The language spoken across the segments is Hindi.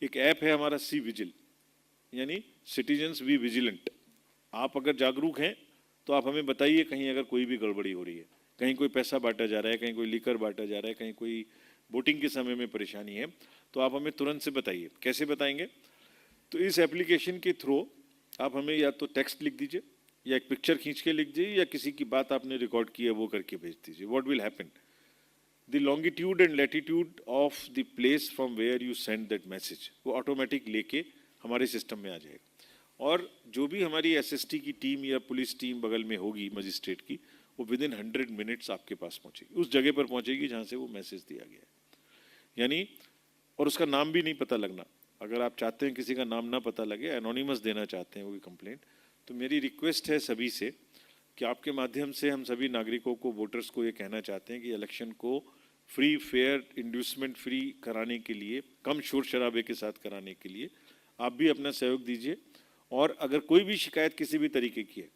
एक ऐप है हमारा सी विजिल, यानी सिटीजन्स बी विजिलेंट। आप अगर जागरूक हैं तो आप हमें बताइए कहीं अगर कोई भी गड़बड़ी हो रही है, कहीं कोई पैसा बांटा जा रहा है, कहीं कोई लीकर बांटा जा रहा है, कहीं कोई वोटिंग के समय में परेशानी है, तो आप हमें तुरंत से बताइए। कैसे बताएंगे? तो इस एप्लीकेशन के थ्रू आप हमें या तो टेक्स्ट लिख दीजिए, या एक पिक्चर खींच के लिख दीजिए, या किसी की बात आपने रिकॉर्ड की है वो करके भेज दीजिए। What will happen, the longitude and latitude of the place from where you send that message वो ऑटोमेटिक लेके हमारे सिस्टम में आ जाएगा। और जो भी हमारी एसएसटी की टीम या पुलिस टीम बगल में होगी मजिस्ट्रेट की, वो विद इन 100 मिनट्स आपके पास पहुंचेगी, उस जगह पर पहुंचेगी जहां से वो मैसेज दिया गया है। यानी और उसका नाम भी नहीं पता लगना। अगर आप चाहते हैं किसी का नाम ना पता लगे, एनोनिमस देना चाहते हैं वो कंप्लेंट, तो मेरी रिक्वेस्ट है सभी से कि आपके माध्यम से हम सभी नागरिकों को, वोटर्स को ये कहना चाहते हैं कि इलेक्शन को फ्री, फेयर, इंड्यूसमेंट फ्री कराने के लिए, कम शोर शराबे के साथ कराने के लिए आप भी अपना सहयोग दीजिए। और अगर कोई भी शिकायत किसी भी तरीके की है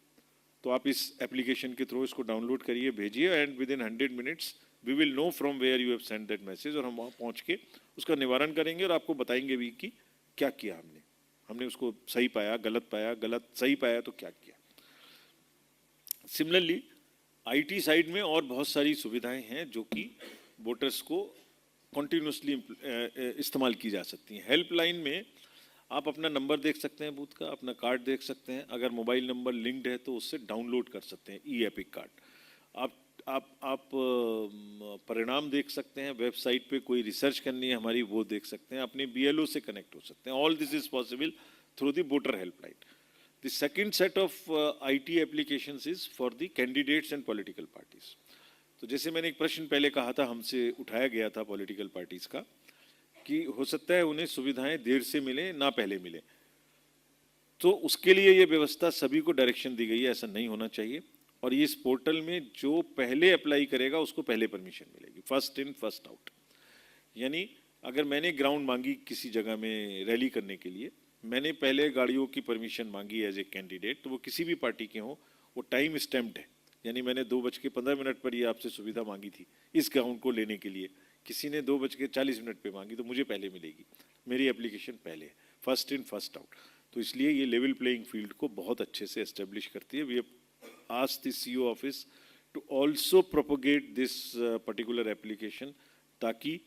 तो आप इस एप्लीकेशन के थ्रू इसको डाउनलोड करिए, भेजिए, and within 100 minutes we will know from where you have send that message, और हम वहाँ पहुँच के उसका निवारण करेंगे और आपको बताएंगे भी कि क्या किया हमने उसको सही पाया, गलत पाया, गलत सही पाया तो क्या किया। सिमिलरली आईटी साइड में और बहुत सारी सुविधाएं हैं जो कि वोटर्स को कॉन्टिन्यूसली इस्तेमाल की जा सकती हैं। हेल्पलाइन में आप अपना नंबर देख सकते हैं बूथ का, अपना कार्ड देख सकते हैं, अगर मोबाइल नंबर लिंक्ड है तो उससे डाउनलोड कर सकते हैं ई एपिक कार्ड। आप परिणाम देख सकते हैं, वेबसाइट पे कोई रिसर्च करनी है हमारी वो देख सकते हैं, अपने बीएलओ से कनेक्ट हो सकते हैं। All this is possible through the voter helpline. The second set of IT applications is for the candidates and political parties. तो जैसे मैंने एक प्रश्न पहले कहा था, हमसे उठाया गया था पॉलिटिकल पार्टीज का, कि हो सकता है उन्हें सुविधाएं देर से मिले, ना पहले मिले, तो उसके लिए ये व्यवस्था सभी को डायरेक्शन दी गई है, ऐसा नहीं होना चाहिए। और ये इस पोर्टल में जो पहले अप्लाई करेगा उसको पहले परमिशन मिलेगी, फर्स्ट इन फर्स्ट आउट। यानी अगर मैंने ग्राउंड मांगी किसी जगह में रैली करने के लिए, मैंने पहले गाड़ियों की परमिशन मांगी एज ए कैंडिडेट, तो वो किसी भी पार्टी के हों, वो टाइम स्टैम्प्ड है। यानी मैंने 2:15 पर ये आपसे सुविधा मांगी थी इस ग्राउंड को लेने के लिए, किसी ने 2:40 पे मांगी तो मुझे पहले मिलेगी, मेरी एप्लीकेशन पहले है, फर्स्ट इन फर्स्ट आउट। तो इसलिए ये लेवल प्लेइंग फील्ड को बहुत अच्छे से एस्टेब्लिश करती है। We have asked the CEO office to also propagate this particular application, ताकि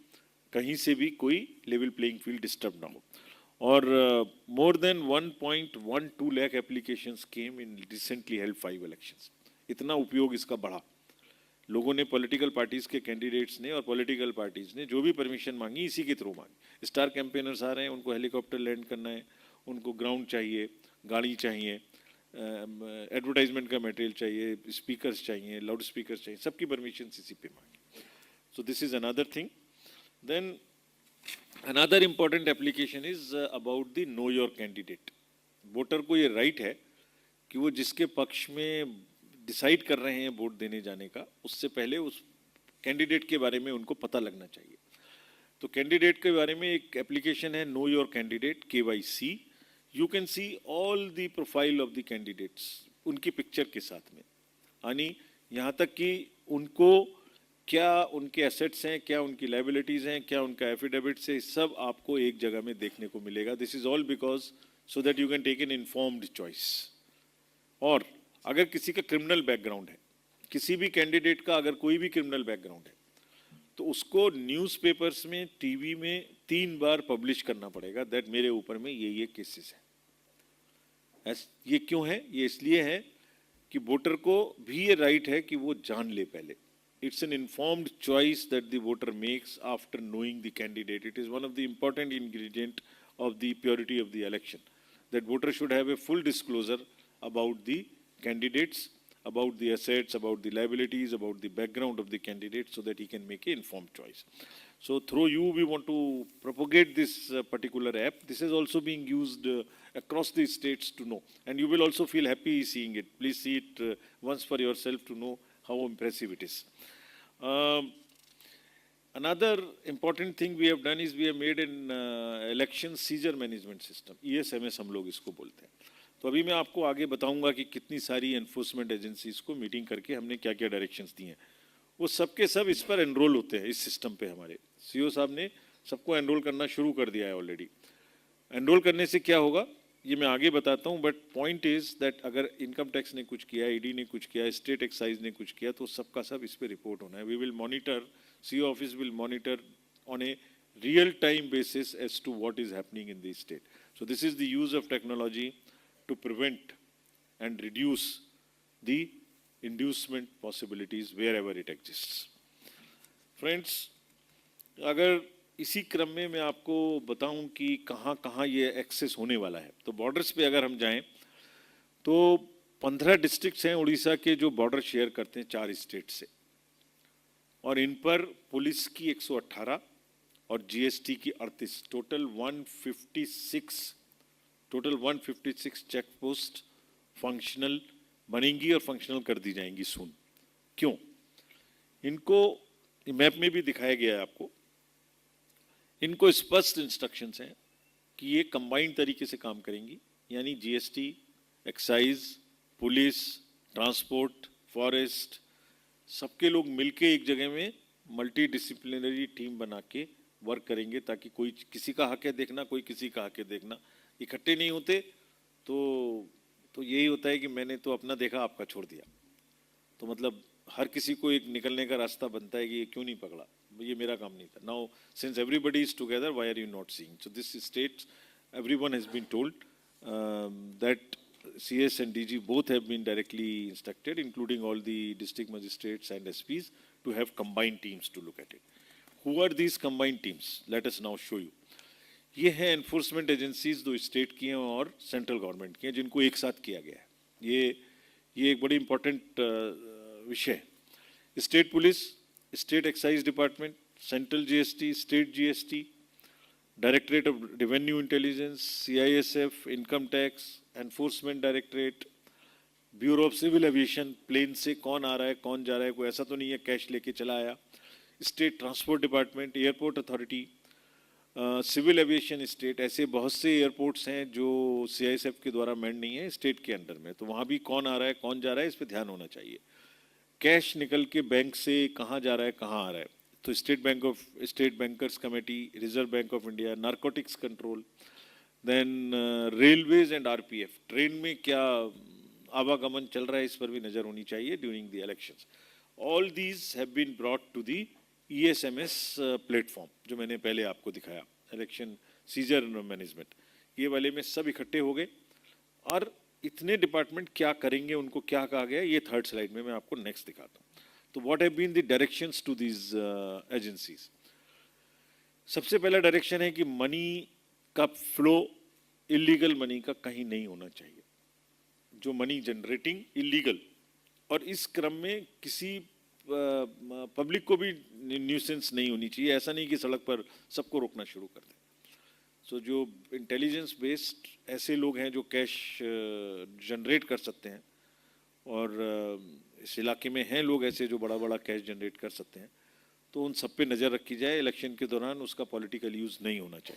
कहीं से भी कोई लेवल प्लेइंग फील्ड डिस्टर्ब ना हो। और more than 1.12 lakh applications came in recently held 5 elections. इतना उपयोग इसका बढ़ा, लोगों ने, पॉलिटिकल पार्टीज के कैंडिडेट्स ने और पॉलिटिकल पार्टीज ने जो भी परमिशन मांगी इसी के थ्रू मांगी। स्टार कैंपेनर्स आ रहे हैं, उनको हेलीकॉप्टर लैंड करना है, उनको ग्राउंड चाहिए, गाड़ी चाहिए, एडवर्टाइजमेंट का मटेरियल चाहिए, स्पीकर्स चाहिए, लाउड स्पीकर्स चाहिए, सबकी परमिशन इसी पे मांगी। So this is another thing. Then another important application is about the know your candidate. Voter को ये राइट है कि वो जिसके पक्ष में डिसाइड कर रहे हैं वोट देने जाने का, उससे पहले उस कैंडिडेट के बारे में उनको पता लगना चाहिए। तो कैंडिडेट के बारे में एक एप्लीकेशन है, no your candidate KYC। You can see all the profile of the candidates, उनकी पिक्चर के साथ में, यानी यहाँ तक कि उनको क्या उनके एसेट्स हैं, क्या उनकी लाइबिलिटीज़ हैं, क्या उनका एफिडेविट्स है, सब आपको एक जगह में देखने को मिलेगा। This is all because so that you can take an informed choice. और अगर किसी का क्रिमिनल बैकग्राउंड है, किसी भी कैंडिडेट का अगर कोई भी क्रिमिनल बैकग्राउंड है, तो उसको न्यूज़पेपर्स में, टीवी में 3 बार पब्लिश करना पड़ेगा दैट मेरे ऊपर में ये केसेस हैं। ये क्यों है? ये इसलिए है कि वोटर को भी ये राइट है कि वो जान ले पहले। It's an informed choice that the voter makes after knowing the candidate. It is one of the important ingredient of the purity of the election, that voter should have a full disclosure about the candidates, about the assets, about the liabilities, about the background of the candidate, so that he can make an informed choice. So through you, we want to propagate this particular app. This is also being used across the states to know, and you will also feel happy seeing it. Please see it once for yourself to know how impressive it is. Another important thing we have done is we have made an election seizure management system, ESMS हम लोग इसको बोलते हैं। तो अभी मैं आपको आगे बताऊंगा कि कितनी सारी एनफोर्समेंट एजेंसीज को मीटिंग करके हमने क्या क्या डायरेक्शंस दिए हैं। वो सबके सब इस पर एनरोल होते हैं, इस सिस्टम पे। हमारे सीईओ साहब ने सबको एनरोल करना शुरू कर दिया है ऑलरेडी। एनरोल करने से क्या होगा ये मैं आगे बताता हूँ, बट पॉइंट इज दैट अगर इनकम टैक्स ने कुछ किया, ईडी ने कुछ किया, स्टेट एक्साइज ने कुछ किया, तो सबका सब इस पे रिपोर्ट होना है. We will monitor, CEO office will monitor on a real time basis as to what is happening in the state. So this is the use of technology to prevent and reduce the inducement possibilities wherever it exists. Friends, अगर इसी क्रम में मैं आपको बताऊं कि कहाँ कहाँ ये एक्सेस होने वाला है, तो बॉर्डर्स पे अगर हम जाएं तो 15 डिस्ट्रिक्ट्स हैं उड़ीसा के जो बॉर्डर शेयर करते हैं 4 स्टेट से, और इन पर पुलिस की 118 और जीएसटी की 38, टोटल 156 चेक पोस्ट फंक्शनल बनेंगी और फंक्शनल कर दी जाएंगी सून. क्यों? इनको मैप में भी दिखाया गया है आपको. इनको स्पष्ट इंस्ट्रक्शंस हैं कि ये कंबाइंड तरीके से काम करेंगी, यानी GST, excise, police, transport, forest, सबके लोग मिलके एक जगह में मल्टी डिसिप्लिनरी टीम बना के वर्क करेंगे, ताकि कोई किसी का हक है देखना, कोई किसी का हक है देखना. इकट्ठे नहीं होते तो यही होता है कि मैंने तो अपना देखा, आपका छोड़ दिया. तो मतलब हर किसी को एक निकलने का रास्ता बनता है कि ये क्यों नहीं पकड़ा, ये मेरा काम नहीं था. Now since everybody is together, why are you not seeing? So this state, everyone has been told that CS and DG both have been directly instructed, including all the district magistrates and SPs, to have combined teams to look at it. Who are these combined teams? Let us now show you. ये हैं एनफोर्समेंट एजेंसीज, दो स्टेट की हैं और सेंट्रल गवर्नमेंट की हैं, जिनको एक साथ किया गया है. ये एक बड़ी इंपॉर्टेंट विषय है. State police, state excise department, central GST, state GST, directorate of revenue intelligence, CISF, income tax, enforcement directorate, bureau of civil aviation, plane से कौन आ रहा है कौन जा रहा है, कोई ऐसा तो नहीं है कैश लेके चला आया, state transport department, airport authority, civil aviation state. ऐसे बहुत से एयरपोर्ट्स हैं जो CISF के द्वारा मैंड नहीं है, स्टेट के अंडर में, तो वहाँ भी कौन आ रहा है कौन जा रहा है इस पर ध्यान होना चाहिए. कैश निकल के बैंक से कहाँ जा रहा है कहाँ आ रहा है, तो state bankers committee, Reserve Bank of India, narcotics control, then railways and RPF, train में क्या आवागमन चल रहा है इस पर भी नजर होनी चाहिए during the elections. All these have been brought to the ESMS platform जो मैंने पहले आपको दिखाया, इलेक्शन सीजर मैनेजमेंट. ये वाले में सब इकट्ठे हो गए, और इतने डिपार्टमेंट क्या करेंगे, उनको क्या कहा गया, ये थर्ड स्लाइड में मैं आपको नेक्स्ट दिखाता हूँ. तो what have been the directions to these agencies. सबसे पहला डायरेक्शन है कि मनी का फ्लो, इलीगल मनी का कहीं नहीं होना चाहिए, जो मनी जनरेटिंग इलीगल, और इस क्रम में किसी पब्लिक को भी न्यूसेंस नहीं होनी चाहिए. ऐसा नहीं कि सड़क पर सबको रोकना शुरू कर दें. सो जो इंटेलिजेंस बेस्ड ऐसे लोग हैं जो कैश जनरेट कर सकते हैं, और इस इलाके में हैं लोग ऐसे जो बड़ा बड़ा कैश जनरेट कर सकते हैं, तो उन सब पे नज़र रखी जाए. इलेक्शन के दौरान उसका पॉलिटिकल यूज़ नहीं होना चाहिए.